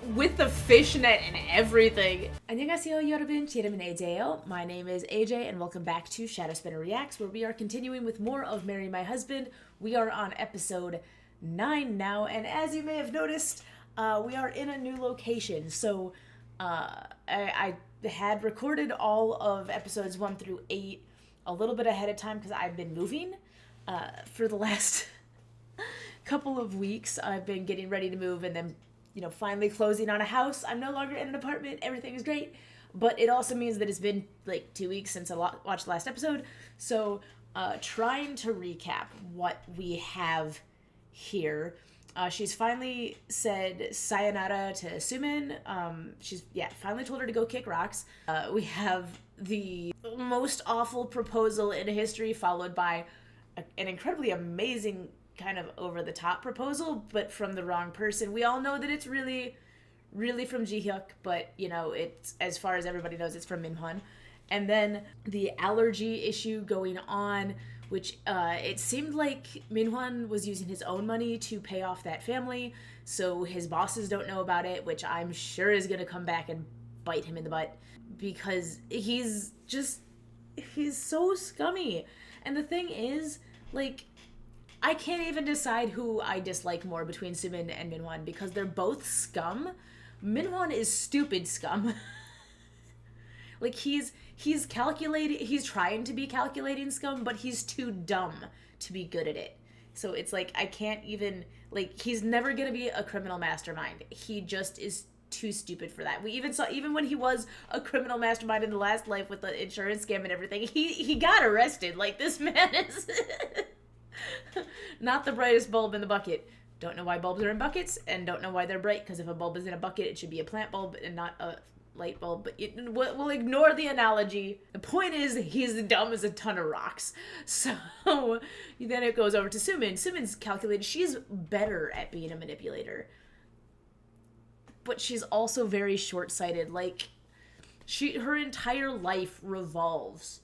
with the fishnet and everything. 안녕하세요 여러분, 제 이름은 AJ예요. My name is AJ and welcome back to Shadow Spinner Reacts, where we are continuing with more of Marry My Husband. We are on episode 9 now, and as you may have noticed, we are in a new location. So I had recorded all of episodes 1 through 8 a little bit ahead of time because I've been moving for the last couple of weeks. I've been getting ready to move and then, finally closing on a house. I'm no longer in an apartment. Everything is great. But it also means that it's been like 2 weeks since I watched the last episode. So trying to recap what we have here. She's finally said sayonara to Sumin. She's finally told her to go kick rocks. We have the most awful proposal in history, followed by an incredibly amazing kind of over-the-top proposal, but from the wrong person. We all know that it's really, really from Jihyuk, but, it's, as far as everybody knows, it's from Minhyun. And then the allergy issue going on, which it seemed like Minhyun was using his own money to pay off that family, so his bosses don't know about it, which I'm sure is going to come back and bite him in the butt, because he's so scummy. And the thing is, I can't even decide who I dislike more between Sumin and Minhyun, because they're both scum. Minhyun is stupid scum. He's calculating, he's trying to be calculating scum, but he's too dumb to be good at it. So it's I can't even, he's never gonna be a criminal mastermind. He just is too stupid for that. We even saw, even when he was a criminal mastermind in the last life with the insurance scam and everything, he got arrested. This man is not the brightest bulb in the bucket. Don't know why bulbs are in buckets, and don't know why they're bright, because if a bulb is in a bucket, it should be a plant bulb and not a light bulb. But we'll ignore the analogy. The point is, he's dumb as a ton of rocks. So then it goes over to Sumin. Sumin's calculated. She's better at being a manipulator, but she's also very short-sighted. Her entire life revolves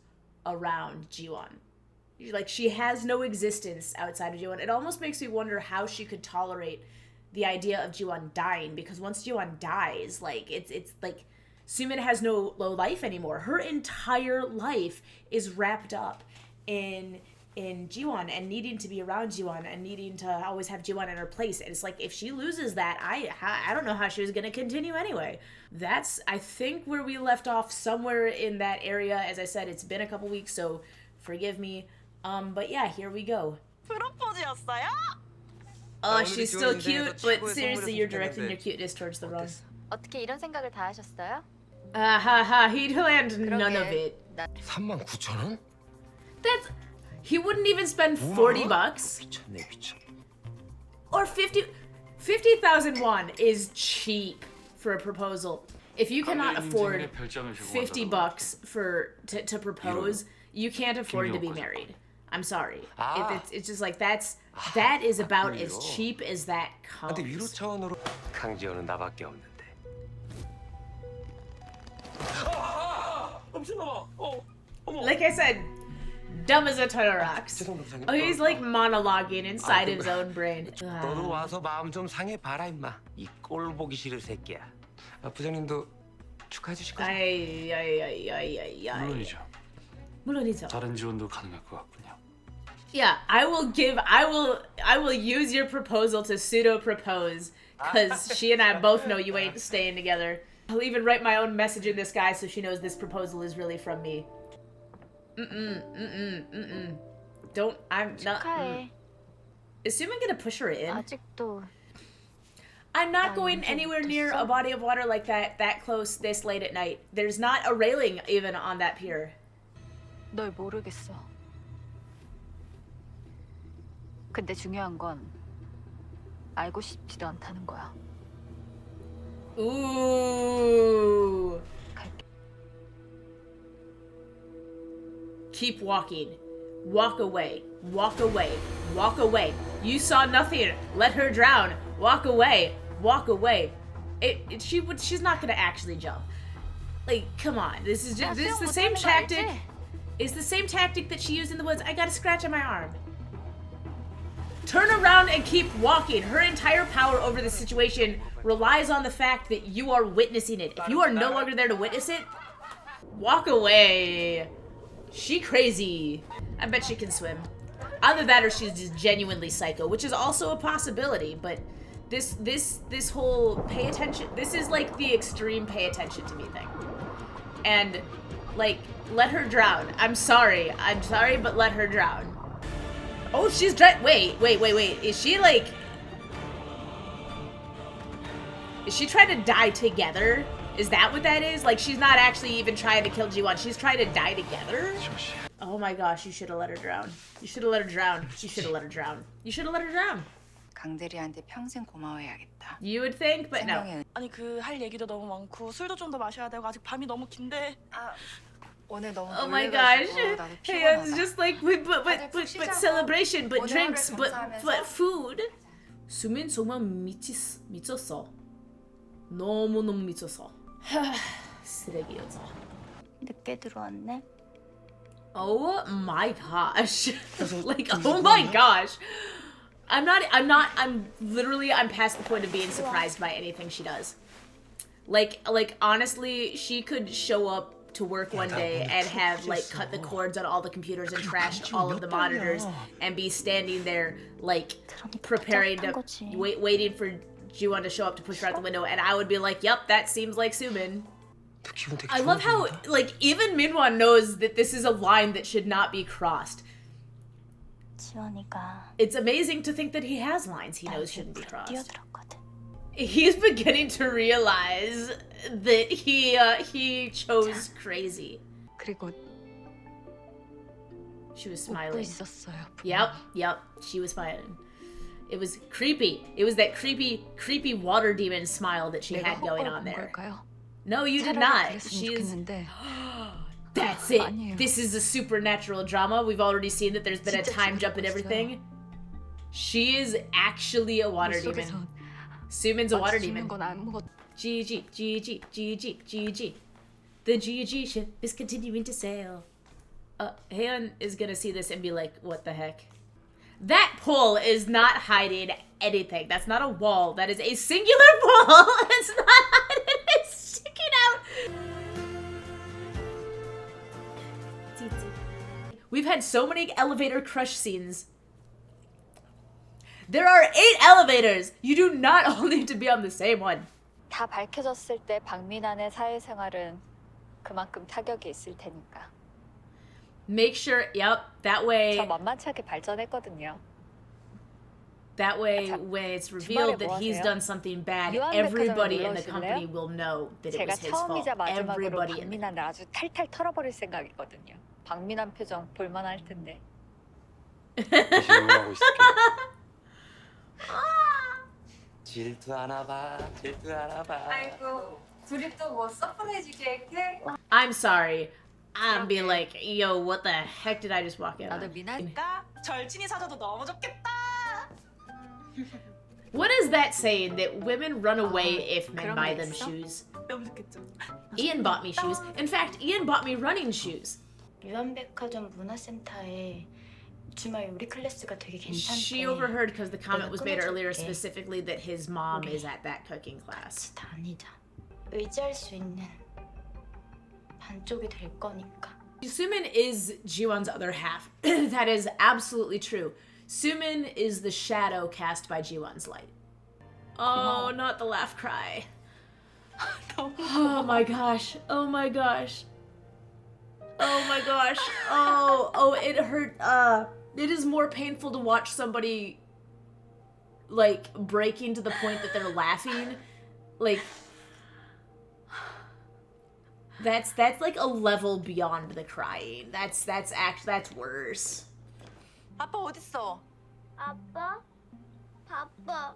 around Jiwon. She has no existence outside of Jiwon. It almost makes me wonder how she could tolerate the idea of Jiwon dying, because once Jiwon dies, it's Sumin has no life anymore. Her entire life is wrapped up in Jiwon and needing to be around Jiwon and needing to always have Jiwon in her place. And it's if she loses that, I don't know how she was going to continue anyway. That's, I think, where we left off, somewhere in that area. As I said, it's been a couple weeks, so forgive me. But yeah, here we go. Oh, she's still cute, but seriously, you're directing your cuteness towards the wrong. 어떻게 이런 생각을 다 하셨어요? He'd land none of it. 39,000원? He wouldn't even spend 40 bucks. Or 50,000 won is cheap for a proposal. If you cannot afford 50 bucks to propose, you can't afford to be married. I'm sorry. It's just that is about as cheap as that comes. 근데 위로 차원으로 강지원은 나밖에 없는데. Like I said, dumb as a ton of rocks. Oh, he's monologuing inside his own brain. 너도 와서 마음 좀 상해 봐라 임마. 이 꼴 보기 싫을 새끼야. 부장님도 축하해 주실 거죠? 물론이죠. 다른 지원도 가능할 것 같군요. Yeah, I will use your proposal to pseudo propose, because she and I both know you ain't staying together. I'll even write my own message in this guy so she knows this proposal is really from me. Don't, I'm not. Is Sumin gonna push her in? 아직도 I'm not going anywhere near a body of water like that close this late at night. There's not a railing even on that pier. 널 모르겠어. 근데 중요한 건 알고 싶지도 않다는 거야. Ooh. Keep walking. Walk away. Walk away. Walk away. You saw nothing. Let her drown. Walk away. Walk away. She's not gonna actually jump. Come on. This is the same tactic. It's the same tactic that she used in the woods. I got a scratch on my arm. Turn around and keep walking. Her entire power over the situation relies on the fact that you are witnessing it. If you are no longer there to witness it, walk away. She crazy. I bet she can swim. Either that or she's just genuinely psycho, which is also a possibility, but this whole pay attention, this is like the extreme pay attention to me thing. And like, let her drown. I'm sorry, but let her drown. Oh, she's wait. Is she like, is she trying to die together? Is that what that is? Like, she's not actually even trying to kill Jiwon. She's trying to die together? Oh my gosh, you should have let her drown. You should have let her drown. You should have let her drown. You should have let her drown. 강대리한테 평생 고마워해야겠다. You would think, but no. 아니 그 할 얘기도 너무 많고 술도 좀 더 마셔야 되고 아직 밤이 너무 긴데. 아, 오늘 너무 Oh my gosh. 놀래가지고 나도 It's 피곤하다. just like, but celebration, but drinks, but food. 수민 정말 미쳤어. 너무너무 미쳤어. 쓰레기 여자. 늦게 들어왔네. Oh my gosh. Like, oh my gosh. I'm past the point of being surprised by anything she does. Like honestly, she could show up to work one day and have like cut the cords on all the computers and trashed all of the monitors and be standing there like preparing to waiting for Jiwon to show up to push her out the window, and I would be like, yep, that seems like Sumin. I love how, like, even Minyoung knows that this is a line that should not be crossed. 지원이가 It's amazing to think that he has lines he knows shouldn't be crossed. He's beginning to realize that he chose crazy. 그리고 She was 웃고 smiling. 있었어요. Yep, she was smiling. It was creepy. It was that creepy water demon smile that she had going on there. 걸까요? No, you did not. She's... That's it. This is a supernatural drama. We've already seen that there's been a time jump and everything. She is actually a water demon. Sumin's a water demon. GG. The GG ship is continuing to sail. Haeun is gonna see this and be like, what the heck? That pole is not hiding anything. That's not a wall. That is a singular pole. It's not hiding. It's sticking out. We've had so many elevator crush scenes. There are 8 elevators. You do not all need to be on the same one. 다 밝혀졌을 때 박민환의 사회생활은 그만큼 타격이 있을 테니까. Make sure, yep, that way, 저 만만치 않게 발전했거든요. that way when it's revealed that he's done something bad, everybody in the company will know that it 제가 was his fault. 처음이자 마지막으로 Everybody in the 박민환을 아주 탈탈 털어버릴 생각이거든요. 박민환 표정 볼만할 텐데. 질투하고 있을게. 질투하나 봐. 아이고, 둘이 또 뭐 서프라이즈 계획해? I'm sorry. I'm being like, yo, what the heck did I just walk in 나도 on? 미나 절친이 사줘도 너무 좋겠다. What is that saying that women run away if men 그런 buy 거 them 있어? shoes? 너무 좋겠죠. Ian bought me shoes. In fact, Ian bought me running shoes. 유한백화점 문화센터에 주말 요리 클래스가 되게 괜찮대. She overheard because the comment was made earlier 끊어줄게. specifically that his mom is at that cooking class. 다니자. 의지할 수 있는 반쪽이 될 거니까. Sumin is Jiwon's other half. That is absolutely true. Sumin is the shadow cast by Jiwon's light. Oh, not the laugh cry. Oh my gosh. Oh my gosh. Oh my gosh. Oh, it hurt. It is more painful to watch somebody like breaking to the point that they're laughing. Like that's like a level beyond the crying. That's worse. 아빠 어딨어? 아빠? 바빠.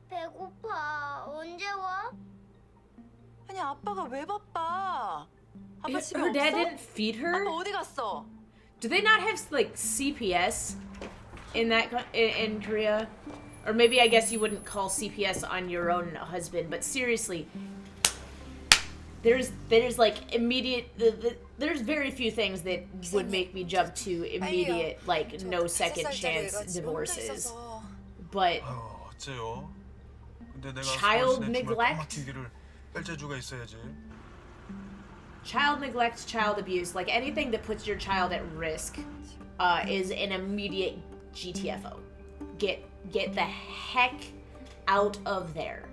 배고파. 언제 와? 아니 아빠가 왜 바빠? 아빠 집에 Her dad 없어? didn't feed her? 아빠 어디 갔어? Do they not have like CPS in in Korea? Or maybe I guess you wouldn't call CPS on your own husband, but seriously, there's like immediate there's very few things that would make me jump to immediate like no second chance divorces. But 어째요? 근데 내가 child 서울시내 주말 neglect? 막힌 길을 뺄재주가 있어야지. Child neglect, child abuse, like anything that puts your child at risk is an immediate GTFO. Get the heck out of there.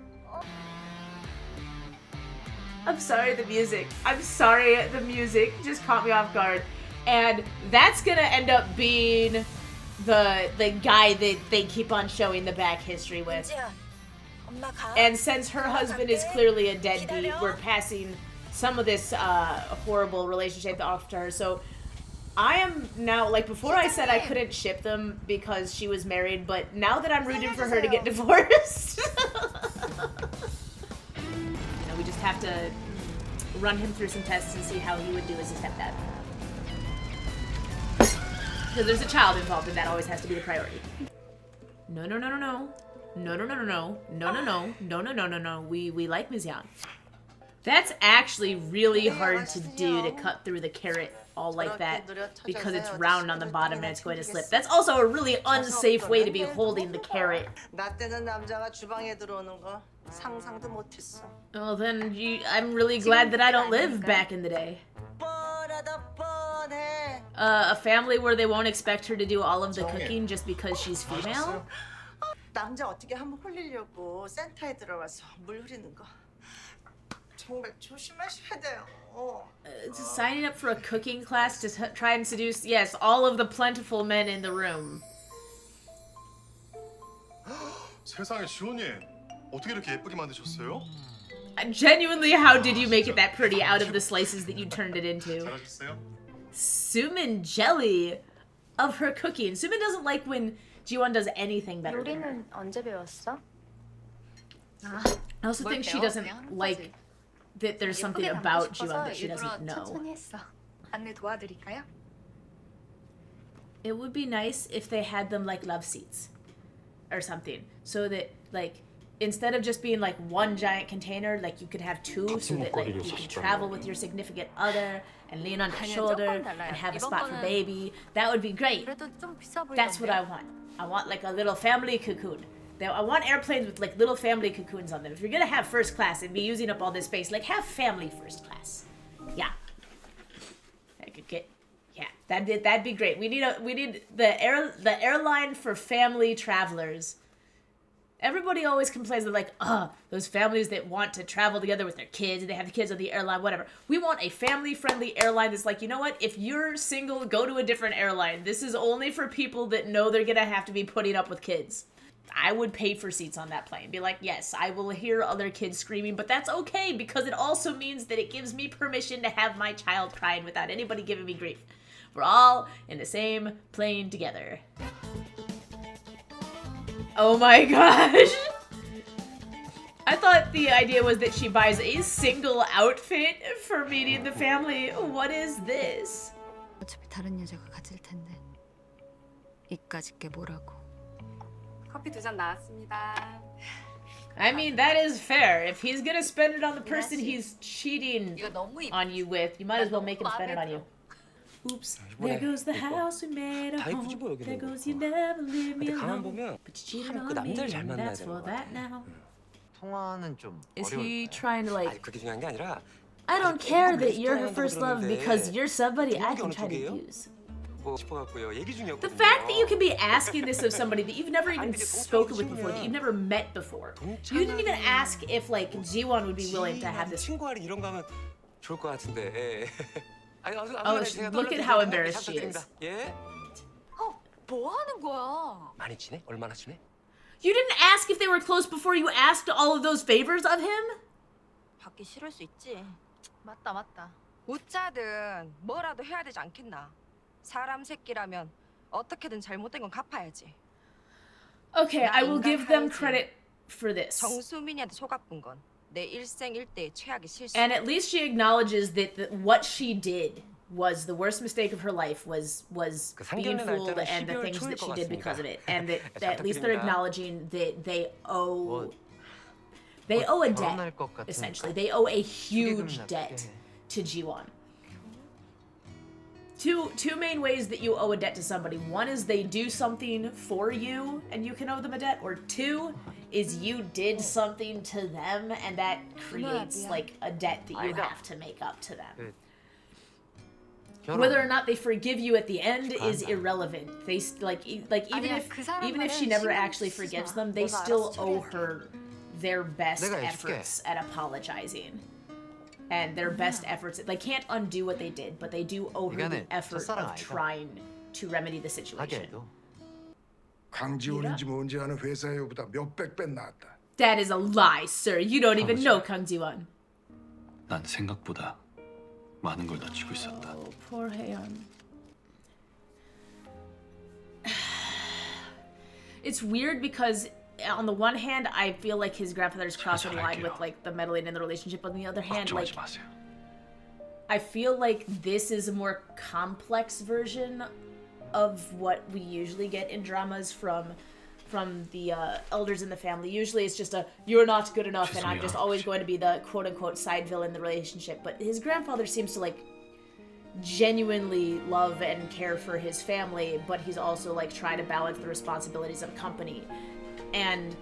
I'm sorry, the music. I'm sorry, the music just caught me off guard. And that's gonna end up being the guy that they keep on showing the back history with. And since her husband is clearly a deadbeat, we're passing some of this horrible relationship off to her. So I am now, like before I said I couldn't ship them because she was married, but now that I'm rooting for her to get divorced, we just have to run him through some tests and see how he would do as a stepdad. Because there's a child involved and that always has to be the priority. No. We like Minyoung. That's actually really hard to do, to cut through the carrot all like that because it's round on the bottom and it's going to slip. That's also a really unsafe way to be holding the carrot. 나 때는 남자가 주방에 들어오는 거 상상도 못했어. Well then, I'm really glad that I don't live back in the day. 뻔하다 뻔해. A family where they won't expect her to do all of the cooking just because she's female? 남자 어떻게 한번 홀리려고 센터에 들어가서 물 흐리는 거 정말 조심하셔야 돼요. Signing up for a cooking class to try and seduce, yes, all of the plentiful men in the room. 세상에 지원님 어떻게 이렇게 예쁘게 만드셨어요? Genuinely, how did you make it that pretty out of the slices that you turned it into? 잘하셨어요? Sumin jelly of her cooking. Sumin doesn't like when Jiwon does anything better than her. 요리는 언제 배웠어? I also think she doesn't like that there's something about Jiwon that she doesn't know. 천천히 했어. 안내 도와드릴까요? It would be nice if they had them like love seats or something, so that like instead of just being like one giant container, like you could have two, so that like you can travel with your significant other and lean on your shoulder and have a spot for baby. That would be great. 그래도 좀 비싸 보이던데. That's what I want. I want like a little family cocoon. I want airplanes with like little family cocoons on them. If you're gonna have first class and be using up all this space, like have family first class. Yeah. I could get. Yeah, that'd be great. We need the airline for family travelers. Everybody always complains that like, those families that want to travel together with their kids and they have the kids on the airline, whatever. We want a family-friendly airline that's like, you know what? If you're single, go to a different airline. This is only for people that know they're gonna have to be putting up with kids. I would pay for seats on that plane. Be like, yes, I will hear other kids screaming, but that's okay because it also means that it gives me permission to have my child crying without anybody giving me grief. We're all in the same plane together. Oh my gosh! I thought the idea was that she buys a single outfit for meeting the family. What is this? 어차피 다른 여자가 가질 텐데 이까짓 게 뭐라고. 커피 2잔 나왔습니다. I mean, that is fair. If he's gonna spend it on the person he's cheating on you with, you might as well make him spend it on you. Oops, there goes the house we made a home. There goes you never leave me alone. But you cheated on me, and that's for that now. 통화는 좀 Is he trying to like... 그렇게 중요한 게 아니라 I don't care that you're her first love because you're somebody I can try to use. The fact that you can be asking this of somebody that you've never even spoken with before, that you've never met before. You didn't even ask if like Jiwon would be willing to have this. 친구와는 이런 거 하면 좋을 것 같은데. Oh, look at how embarrassed she is. 예? 뭐 하는 거야? 많이 친해? 얼마나 친해? You didn't ask if they were close before you asked all of those favors of him? 받기 싫을 수 있지. 맞다. 웃자든 뭐라도 해야 되지 않겠나. 사람 새끼라면 어떻게든 잘못된 건 갚아야지. Okay, I will give them credit for this. 정수민이한테 속아본 건 내 일생일대의 최악의 실수. And at least she acknowledges that what she did was the worst mistake of her life, was being fooled and the things that she did because of it. And that at least they're acknowledging that they owe They owe a debt, 결혼할 것 같으니까. essentially. They owe a huge debt to Jiwon. Two main ways that you owe a debt to somebody. One is they do something for you and you can owe them a debt, or two is you did something to them and that creates like a debt that you have to make up to them. Whether or not they forgive you at the end is irrelevant. They even if she never actually forgives them, they still owe her their best efforts at apologizing. And their best efforts. They can't undo what they did, but they do owe her the effort of trying to remedy the situation. 강지원인지 뭔지 아는 회사에보다 몇백 배 낫다. That is a lie, sir. You don't even know Kang Jiwon. 난 생각보다 많은 걸 놓치고 있었다. Oh, poor Haeyeon. It's weird because on the one hand, I feel like his grandfather's crossing the line with like the meddling in the relationship. On the other hand, like I feel like this is a more complex version of what we usually get in dramas from the elders in the family. Usually it's just a you're not good enough and I'm just always going to be the quote-unquote side villain in the relationship. But his grandfather seems to like genuinely love and care for his family, but he's also like trying to balance the responsibilities of a company. And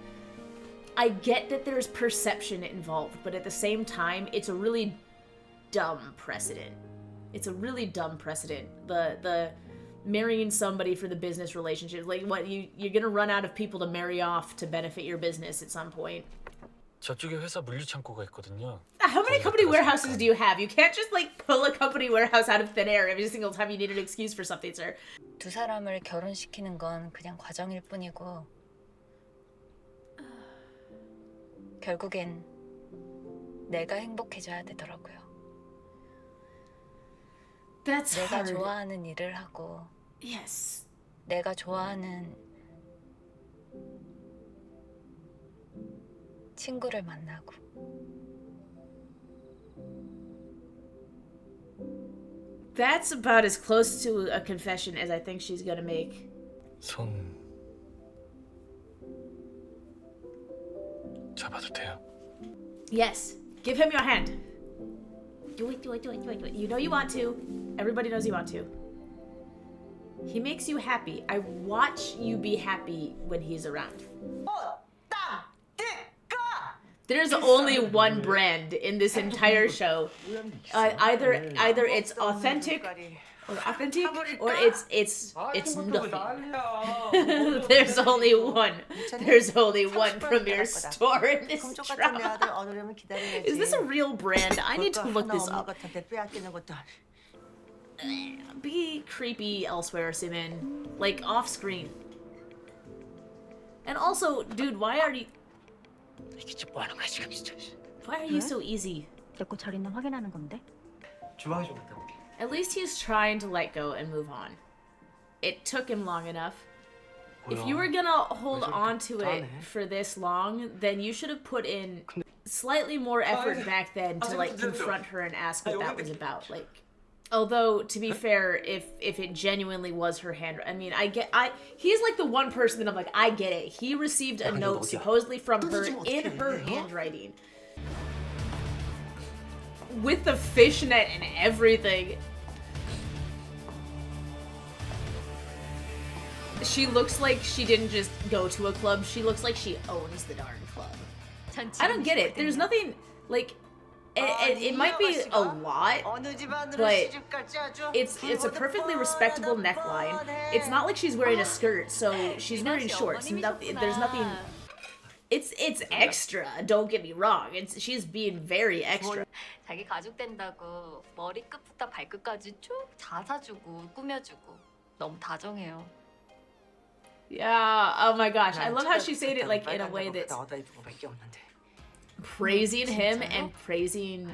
I get that there's perception involved, but at the same time, it's a really dumb precedent. It's a really dumb precedent. The marrying somebody for the business relationship, like what you're gonna run out of people to marry off to benefit your business at some point. 저쪽에 회사 물류 창고가 있거든요. How many company warehouses do you have? You can't just like pull a company warehouse out of thin air every single time you need an excuse for something, sir. 두 사람을 결혼시키는 건 그냥 과정일 뿐이고 결국엔 내가 행복해져야 되더라고요. That's 내가 hard. 좋아하는 일을 하고 Yes. 내가 좋아하는 친구를 만나고 That's about as close to a confession as I think she's gonna make. 손 잡아도 돼요? Yes. Give him your hand. Do it, do it, do it, do it, do it. You know you want to. Everybody knows you want to. He makes you happy. I watch you be happy when he's around. There's only one brand in this entire show. Either it's authentic or it's nothing. There's only one. There's only one premier store in this drama. Is this a real brand? I need to look this up. Be creepy elsewhere, Sumin. Like off screen. And also, dude, why are you so easy? At least he's trying to let go and move on. It took him long enough. If you were gonna hold on to it for this long, then you should have put in slightly more effort back then to like confront her and ask what that was about. Like, although to be fair, if it genuinely was her hand, I mean, he's like the one person that I'm like, I get it. He received a note supposedly from her in her handwriting. With the fishnet and everything. She looks like she didn't just go to a club. She looks like she owns the darn club. I don't get it. There's nothing, like, it might be a lot, but it's a perfectly respectable neckline. It's not like she's wearing a skirt, so she's wearing shorts. There's nothing... It's extra, don't get me wrong. She's being very extra. 자기 가족 된다고 머리끝부터 발끝까지 쭉 다 사주고 꾸며주고 너무 다정해요. Yeah, oh my gosh. I love how she said it like in a way that's praising him and praising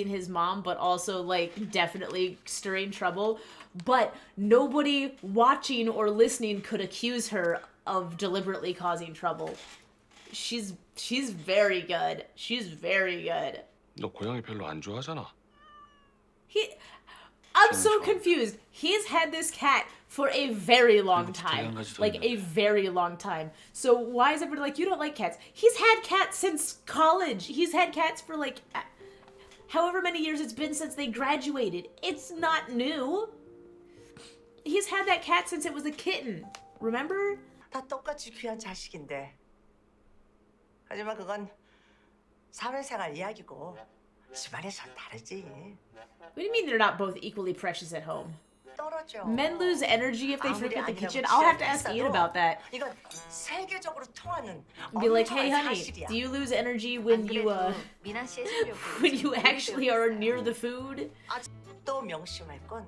his mom, but also like definitely stirring trouble. But nobody watching or listening could accuse her of deliberately causing trouble. She's very good. She's very good. 너 고양이 별로 안 좋아하잖아. I'm so confused. He's had this cat for a very long time. Like, a very long time. So why is everybody like, you don't like cats? He's had cats since college. He's had cats for, like, however many years it's been since they graduated. It's not new. He's had that cat since it was a kitten. Remember? 다 똑같이 귀한 자식인데. 하지만 그건 사회생활 이야기고 집안에선 다르지. What do you mean they're not both equally precious at home? 떨어져. Men lose energy if they frequent the kitchen? I'll have to ask Ian about that. 이건 세계적으로 통하는 Be like, hey 엄청난 honey, 사실이야. do you lose energy when you 미나 씨 해주려고 when you actually are near the food? 또 명심할 건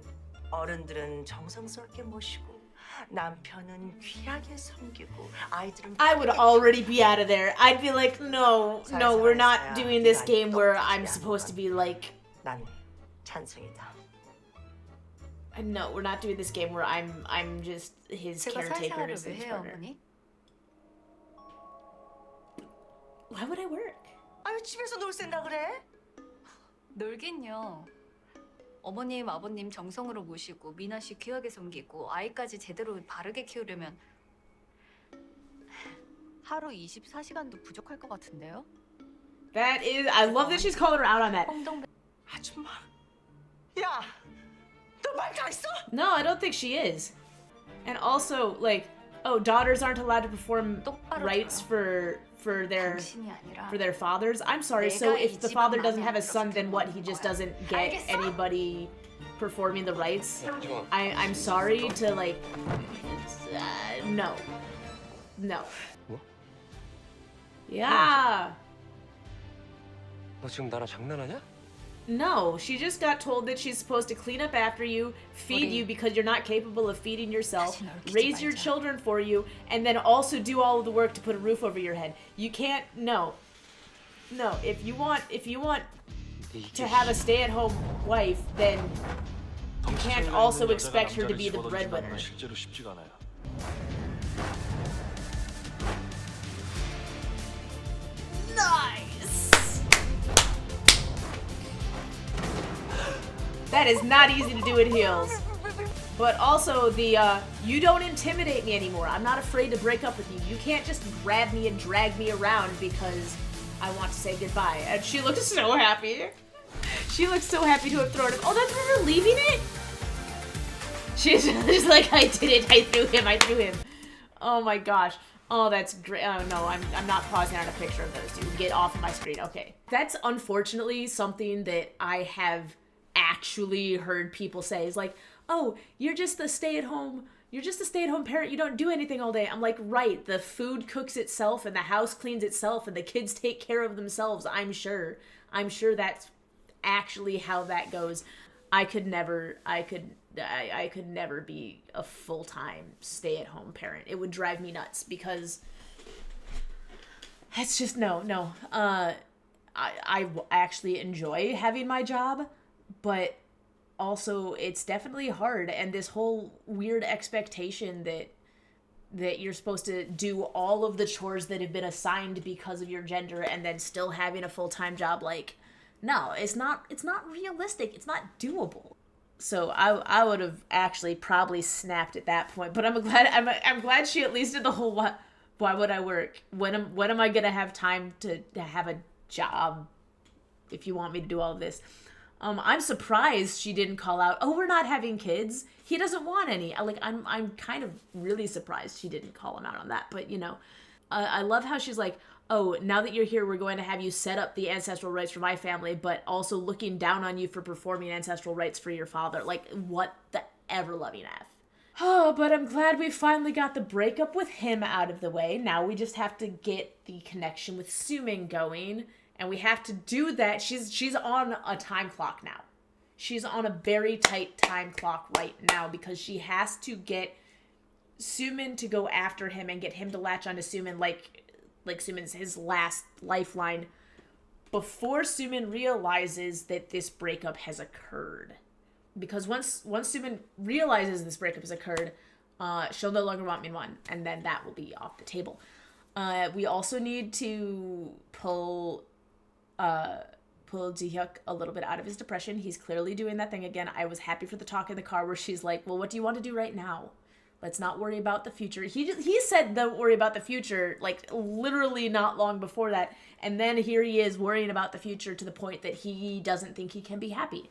어른들은 정성스럽게 모시고 남편은 귀하게 섬기고 아이들은 I would already be out of there. I'd be like, no, we're not doing this game where I'm supposed to be like, 난 찬성이다. no, we're not doing this game where I'm just his 제가 caretaker 사회생활을 as 왜 his 해요, partner. 어머니? Why would I work? 아유 집에서 놀 생각 그래? 놀긴요. 어머님, 아버님 정성으로 모시고 미나 씨 귀하게 섬기고 아이까지 제대로 바르게 키우려면 하루 24시간도 부족할 것 같은데요? That is, I love that she's calling her out on that. 아줌마, 야, 너 말 다 했어? No, I don't think she is. And also, like, oh, daughters aren't allowed to perform rites for their fathers. I'm sorry. So if the father doesn't have a son, then what? He just doesn't get anybody performing the rites. I'm sorry to like. No. 뭐? Yeah. 너 지금 나랑 장난하냐? No, she just got told that she's supposed to clean up after you, feed you because you're not capable of feeding yourself, raise your children for you, and then also do all of the work to put a roof over your head. You can't, no. If you want to have a stay-at-home wife, then you can't also expect her to be the breadwinner. 실제로 쉽지가 않아요. Nice! That is not easy to do in heels. But also the, you don't intimidate me anymore. I'm not afraid to break up with you. You can't just grab me and drag me around because I want to say goodbye. And she looks so happy. She looks so happy to have thrown him. Oh, that's her leaving it? She's just like, I did it. I threw him. Oh my gosh. Oh, that's great. Oh no, I'm not pausing on a picture of those two. Get off of my screen. Okay. That's unfortunately something that I have actually heard people say is like, oh, you're just a stay-at-home parent, you don't do anything all day. I'm like, right, the food cooks itself and the house cleans itself and the kids take care of themselves. I'm sure that's actually how that goes. I could never be a full-time stay-at-home parent. It would drive me nuts because it's just no. I actually enjoy having my job, but also it's definitely hard, and this whole weird expectation that you're supposed to do all of the chores that have been assigned because of your gender and then still having a full-time job, like, no, it's not realistic. It's not doable. So I would have actually probably snapped at that point, but I'm glad she at least did the whole why would I work? When am I gonna have time to have a job if you want me to do all of this? I'm surprised she didn't call out, oh, we're not having kids. He doesn't want any. I'm kind of really surprised she didn't call him out on that. But, you know, I love how she's like, oh, now that you're here, we're going to have you set up the ancestral rites for my family, but also looking down on you for performing ancestral rites for your father. Like, what the ever-loving F. Oh, but I'm glad we finally got the breakup with him out of the way. Now we just have to get the connection with Sumin going. And we have to do that. She's on a time clock now. She's on a very tight time clock right now because she has to get Sumin to go after him and get him to latch onto Sumin like Sumin's his last lifeline before Sumin realizes that this breakup has occurred. Because once Sumin realizes this breakup has occurred, she'll no longer want Minyoung, and then that will be off the table. We also need to pull pull Ji-hyuk a little bit out of his depression. He's clearly doing that thing again. I was happy for the talk in the car where she's like, well, what do you want to do right now? Let's not worry about the future. He said don't worry about the future, like literally not long before that. And then here he is worrying about the future to the point that he doesn't think he can be happy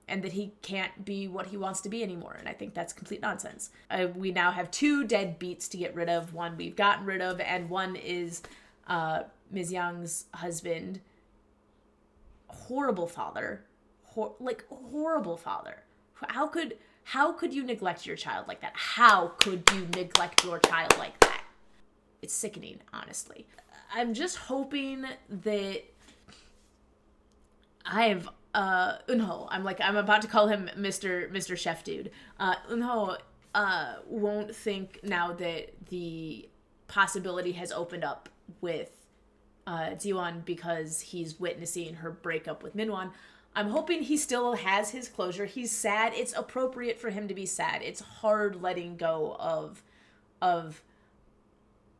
and that he can't be what he wants to be anymore. And I think that's complete nonsense. We now have 2 deadbeats to get rid of. One we've gotten rid of, and one is Minyoung's husband. Horrible father. Horrible father. How could you neglect your child like that? How could you neglect your child like that? It's sickening, honestly. I'm just hoping that Eunho, I'm about to call him Mr. Chef Dude. Eunho won't think now that the possibility has opened up with Jiwon because he's witnessing her breakup with Minwon. I'm hoping he still has his closure. He's sad. It's appropriate for him to be sad. It's hard letting go of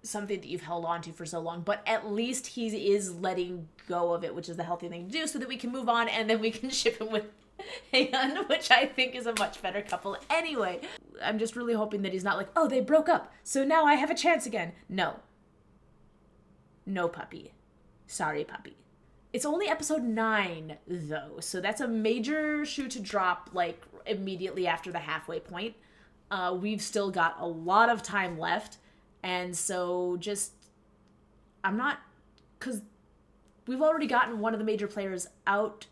something that you've held on to for so long, but at least he is letting go of it, which is the healthy thing to do, so that we can move on and then we can ship him with Haeyeon, which I think is a much better couple anyway. I'm just really hoping that he's not like, oh, they broke up, so now I have a chance again. No, puppy. Sorry, puppy. It's only episode 9, though, so that's a major shoe to drop, like, immediately after the halfway point. We've still got a lot of time left, and so because we've already gotten one of the major players out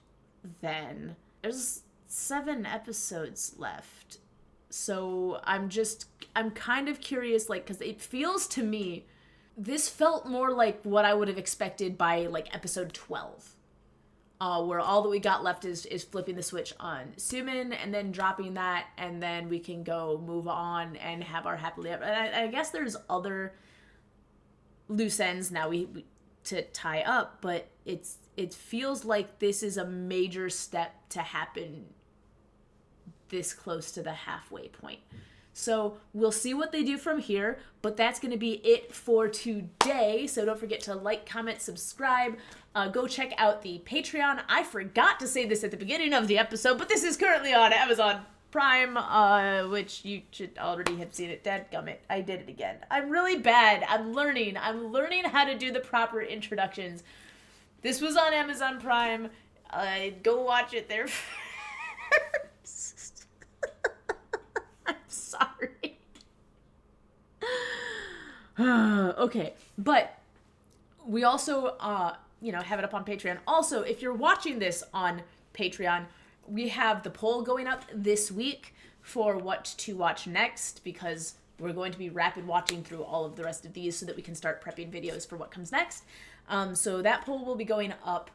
then. There's 7 episodes left, so I'm kind of curious, like, because it feels to me, this felt more like what I would have expected by, like, episode 12. Where all that we got left is flipping the switch on Sumin and then dropping that, and then we can go move on and have our happily ever. And I guess there's other loose ends now we to tie up, but it feels like this is a major step to happen this close to the halfway point. So we'll see what they do from here, but that's going to be it for today. So don't forget to like, comment, subscribe. Go check out the Patreon. I forgot to say this at the beginning of the episode, but this is currently on Amazon Prime, which you should already have seen it. Dadgummit, I did it again. I'm really bad. I'm learning how to do the proper introductions. This was on Amazon Prime. Go watch it there first. I'm sorry. Okay, but we also, have it up on Patreon. Also, if you're watching this on Patreon, we have the poll going up this week for what to watch next, because we're going to be rapid watching through all of the rest of these so that we can start prepping videos for what comes next. So that poll will be going up.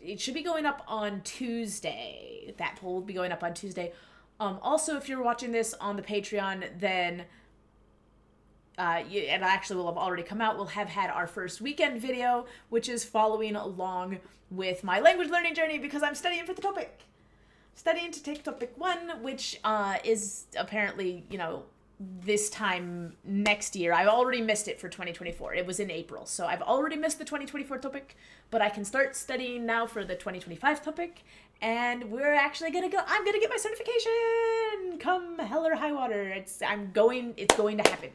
It should be going up on Tuesday. That poll will be going up on Tuesday. Also, if you're watching this on the Patreon, then and actually will have already come out, we'll have had our first weekend video, which is following along with my language learning journey, because I'm studying for the topic. Studying to take topic 1, which is apparently, this time next year. I've already missed it for 2024. It was in April, so I've already missed the 2024 topic, but I can start studying now for the 2025 topic, and we're actually I'm gonna get my certification, come hell or high water. It's going to happen.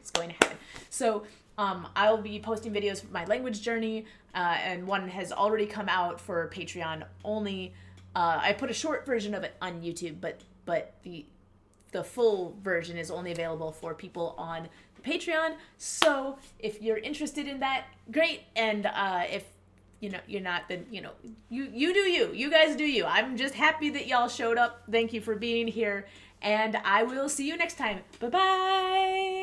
So I'll be posting videos for my language journey, and one has already come out for Patreon only. I put a short version of it on YouTube, but the full version is only available for people on Patreon. So if you're interested in that, great. And if you're not, then you do you. You guys do you. I'm just happy that y'all showed up. Thank you for being here, and I will see you next time. Bye-bye.